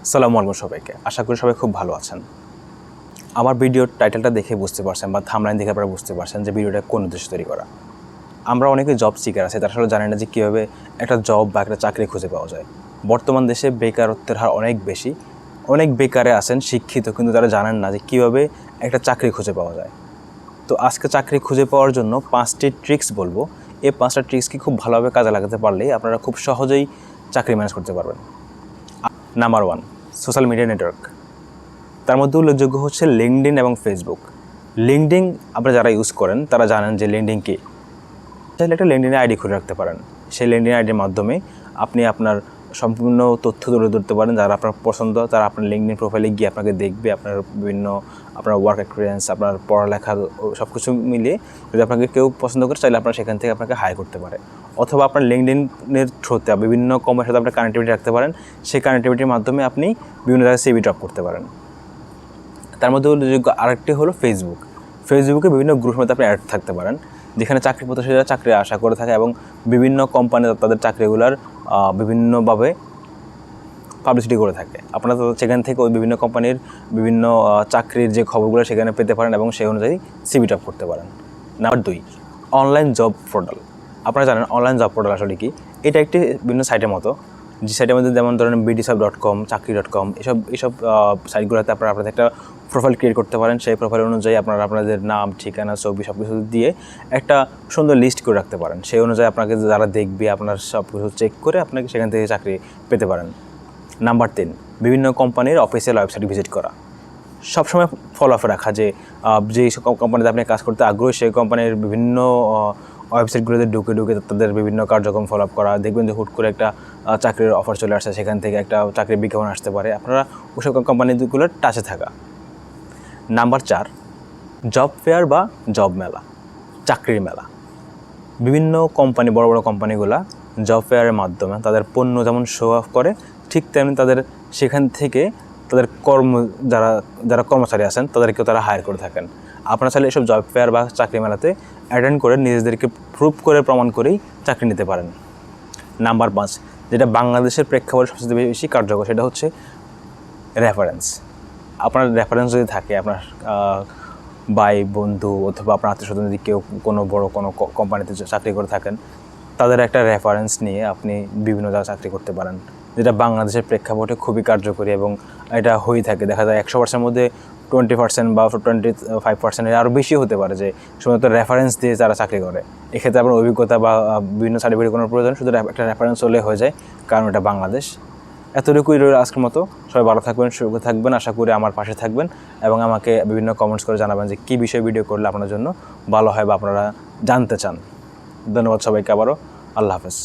আসসালামু আলাইকুম সবাইকে। আশা করি সবাই খুব ভালো আছেন। আমার ভিডিওর টাইটেলটা দেখে বুঝতে পারছেন বা থাম্বনেইল দেখে আপনারা বুঝতে পারছেন যে ভিডিওটা কোন উদ্দেশ্যে তৈরি করা। আমরা অনেকে জব সিকার আছে, তারা আসলে জানে না যে কীভাবে একটা জব বা একটা চাকরি খুঁজে পাওয়া যায়। বর্তমান দেশে বেকারত্বের হার অনেক বেশি। অনেক বেকারে আছেন শিক্ষিত, কিন্তু তারা জানেন না যে কীভাবে একটা চাকরি খুঁজে পাওয়া যায়। তো আজকে চাকরি খুঁজে পাওয়ার জন্য 5টি ট্রিক্স বলবো। এই 5টা ট্রিক্সকে খুব ভালোভাবে কাজে লাগাতে পারলেই আপনারা খুব সহজেই চাকরি ম্যানেজ করতে পারবেন। Number 1, social media network. তার মধ্যে উল্লেখযোগ্য হচ্ছে লিঙ্কডইন এবং ফেসবুক। লিঙ্কডইন আপনারা যারা ইউজ করেন তারা জানেন যে লিঙ্কডইন কী। চাইলে একটা লিঙ্কডইন আইডি খুলে রাখতে পারেন। সেই লিঙ্কডইন আইডির মাধ্যমে আপনি আপনার সম্পূর্ণ তথ্য তুলে ধরতে পারেন। যারা আপনার পছন্দ তারা আপনার লিঙ্কডইন প্রোফাইলে গিয়ে আপনাকে দেখবে, আপনার বিভিন্ন আপনার ওয়ার্ক এক্সপিরিয়েন্স, আপনার পড়ালেখা সব কিছু মিলিয়ে যদি আপনাকে কেউ পছন্দ করে চাইলে আপনার সেখান থেকে আপনাকে হায়ার করতে পারে। অথবা আপনার লিঙ্কডইনের থ্রুতে বিভিন্ন কোম্পানির সাথে আপনার কানেক্টিভিটি রাখতে পারেন। সেই কানেক্টিভিটির মাধ্যমে আপনি বিভিন্ন জায়গায় সিভি ড্রপ করতে পারেন। তার মধ্যে উল্লেখযোগ্য আরেকটি হলো ফেসবুক। ফেসবুকে বিভিন্ন গ্রুপের মধ্যে আপনি অ্যাড থাকতে পারেন, যেখানে চাকরি প্রত্যাশীরা চাকরি আশা করে থাকে এবং বিভিন্ন কোম্পানি তাদের চাকরিগুলোর বিভিন্নভাবে পাবলিসিটি করে থাকে। আপনারা সেখান থেকে ওই বিভিন্ন কোম্পানির বিভিন্ন চাকরির যে খবরগুলো সেখানে পেতে পারেন এবং সেই অনুযায়ী সিভি ড্রপ করতে পারেন। Number 2, online job portal. আপনারা জানেন অনলাইন জব পোর্টাল আসলে কি? এটা একটি বিভিন্ন সাইটের মতো, যে সাইটের মধ্যে যেমন ধরেন BDSoft.com, চাকরি.com, এইসব সাইটগুলোতে আপনাদের একটা প্রোফাইল ক্রিয়েট করতে পারেন। সেই প্রোফাইল অনুযায়ী আপনারা আপনাদের নাম, ঠিকানা, ছবি সব কিছু দিয়ে একটা সুন্দর লিস্ট করে রাখতে পারেন। সেই অনুযায়ী আপনাকে যারা দেখবে আপনার সব কিছু চেক করে আপনাকে সেখান থেকে চাকরি পেতে পারেন। নাম্বার 3, বিভিন্ন কোম্পানির অফিসিয়াল ওয়েবসাইট ভিজিট করা। সবসময় ফলো আপে রাখা যে যেই কোম্পানিতে আপনি কাজ করতে আগ্রহী সেই কোম্পানির বিভিন্ন ওয়েবসাইটগুলোতে ঢুকে তাদের বিভিন্ন কার্যক্রম ফলো আপ করা। দেখবেন যে হুট করে একটা চাকরির অফার চলে আসছে, সেখান থেকে একটা চাকরির বিজ্ঞাপন আসতে পারে। আপনারা ওইসব কোম্পানিগুলোর টাচে থাকা। নাম্বার 4, জব ফেয়ার বা জব মেলা, চাকরির মেলা। বিভিন্ন কোম্পানি, বড় বড় কোম্পানিগুলো জব ফেয়ারের মাধ্যমে তাদের পণ্য যেমন শো অফ করে, ঠিক তেমনি তাদের সেখান থেকে তাদের যারা কর্মচারী আছেন তাদেরকেও তারা হায়ার করে থাকেন। আপনারা চাইলে এসব জব ফেয়ার বা চাকরি মেলাতে অ্যাটেন্ড করে নিজেদেরকে প্রুভ করে প্রমাণ করেই চাকরি নিতে পারেন। নাম্বার 5, যেটা বাংলাদেশের প্রেক্ষাপটে সবচেয়ে বেশি কার্যকর, সেটা হচ্ছে রেফারেন্স। আপনার রেফারেন্স যদি থাকে, আপনার ভাই, বন্ধু অথবা আপনার আত্মীয়স্বজন যদি কেউ কোনো বড় কোনো কোম্পানিতে চাকরি করে থাকেন, তাদের একটা রেফারেন্স নিয়ে আপনি বিভিন্ন জায়গায় চাকরি করতে পারেন, যেটা বাংলাদেশের প্রেক্ষাপটে খুবই কার্যকরী এবং এটা হয়ে থাকে। দেখা যায় 100%-এর মধ্যে 20% বা 25% আরও বেশি হতে পারে যে শুধুমাত্র রেফারেন্স দিয়ে যারা চাকরি করে। এক্ষেত্রে আপনার অভিজ্ঞতা বা বিভিন্ন সার্টিফিকেট কোনো প্রয়োজন, শুধু একটা রেফারেন্স হলে হয়ে যায়, কারণ এটা বাংলাদেশ। এতটুকুই রইল আজকের মতো। সবাই ভালো থাকবেন, সুস্থ থাকবেন। আশা করি আমার পাশে থাকবেন এবং আমাকে বিভিন্ন কমেন্টস করে জানাবেন যে কী বিষয়ে ভিডিও করলে আপনার জন্য ভালো হয় বা আপনারা জানতে চান। ধন্যবাদ সবাইকে আবারও। আল্লাহ হাফেজ।